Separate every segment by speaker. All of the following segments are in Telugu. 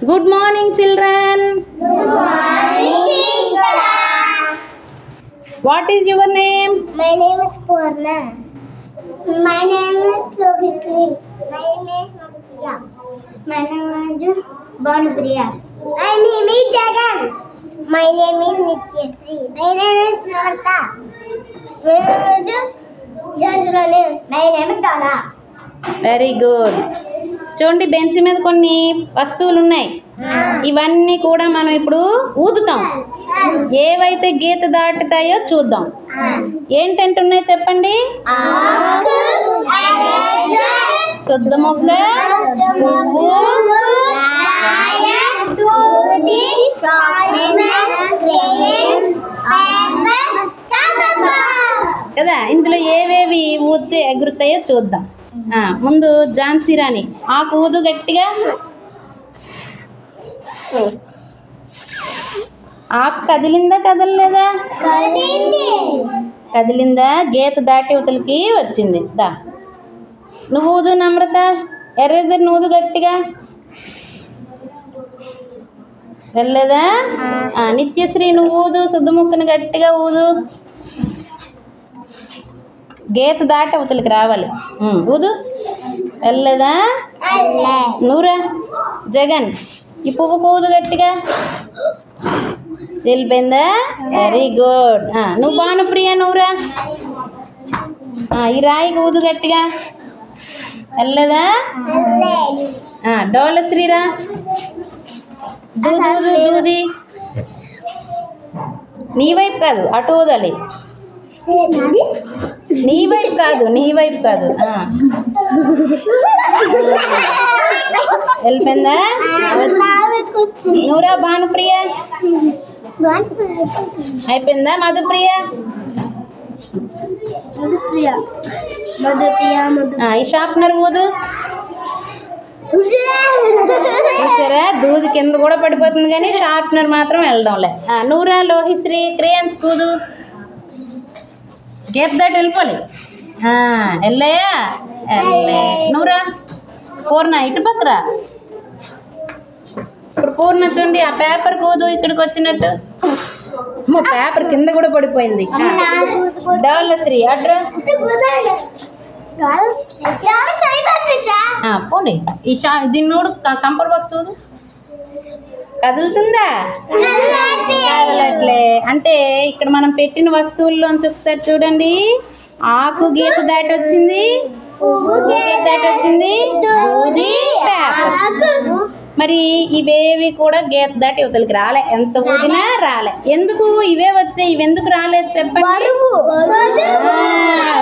Speaker 1: Good morning, children.
Speaker 2: Good morning, teacher.
Speaker 1: What is your name?
Speaker 2: My name is Purna. My name is Logisli. My name is Madhupriya. My name is Bhanupriya. My name is Jagan. My name is Nityasri. My name is Navarta. My name is Janjalani. My name is Dana.
Speaker 1: Very good. చూడండి, బెంచ్ మీద కొన్ని వస్తువులు ఉన్నాయి. ఇవన్నీ కూడా మనం ఇప్పుడు ఊదుతాం. ఏవైతే గీత దాటుతాయో చూద్దాం. ఏంటంటే ఉన్నాయి చెప్పండి. శుద్ధ మొగ్గ, పువ్వు, కదా. ఇందులో ఏవేవి ఊదితే ఎగురుతాయో చూద్దాం. ముందు ఝాన్సీ రాణి ఆకు ఊదు గట్టిగా. ఆకు కదిలిందా కదలలేదా? కదిలిందా? గీత దాటి అవతలకి వచ్చింది. దా నువ్వు ఊదు. నమ్రత ఎరేజర్ ఊదు గట్టిగా. వెళ్ళలేదా? నిత్యశ్రీ నువ్వు ఊదు. శుద్ధముక్కను గట్టిగా ఊదు. గీత దాటి అవతలకి రావాలి. ఊదు. వెళ్ళలేదా? నూరా జగన్ ఈ పువ్వుకు ఊదు గట్టిగా. వెళ్ళిపోయిందా? Very good. నువ్వు భానుప్రియ నువ్వురా. ఈ రాయికి ఊదు గట్టిగా. వెళ్ళలేదా? డోలశ్రీరా. దూది ఊదు. దూది నీ వైపు కాదు, అటు ఊదాలి. నీ వైపు కాదు, నీ వైపు కాదు. వెళ్ళిపోయిందా? నువ్వురా భానుప్రియ. అయిపోయిందా? మధుప్రియ. ఈ షార్ప్నర్ ఊదు. చూసారా, దూది కింద కూడా పడిపోతుంది కానీ షార్ప్నర్ మాత్రం వెళ్ళడంలే. నువ్వురా లోహిశ్రీ. క్రేయన్స్ కూదు. గీత దాటి వెళ్ళిపోవాలి. వెళ్ళాయా? వెళ్ళే. నువ్వురా పూర్ణ. ఇటు పక్కరా. ఇప్పుడు పూర్ణ చూడండి, ఆ పేపర్ కూదు ఇక్కడికి వచ్చినట్టు. పేపర్ కింద కూడా పడిపోయింది. డోలశ్రీ అట్రా. పోనీ ఈ దీన్ని నోడు. కంపర్ బాక్స్ ఊదు. కదులుతుందా? కదలట్లే. అంటే ఇక్కడ మనం పెట్టిన వస్తువుల్లోంచి ఒకసారి చూడండి. ఆకు గీత దాటి వచ్చింది, గీత దాటి వచ్చింది, దూది, పేపర్. మరి ఇవేవి కూడా గీత దాటి యువతలకి రాలే. ఎంత ఊదినా రాలే. ఎందుకు ఇవే వచ్చాయి? ఇవెందుకు రాలేదు చెప్పండి.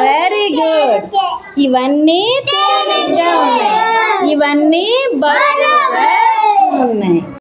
Speaker 1: Very good. ఇవన్నీ తేలిగ్గా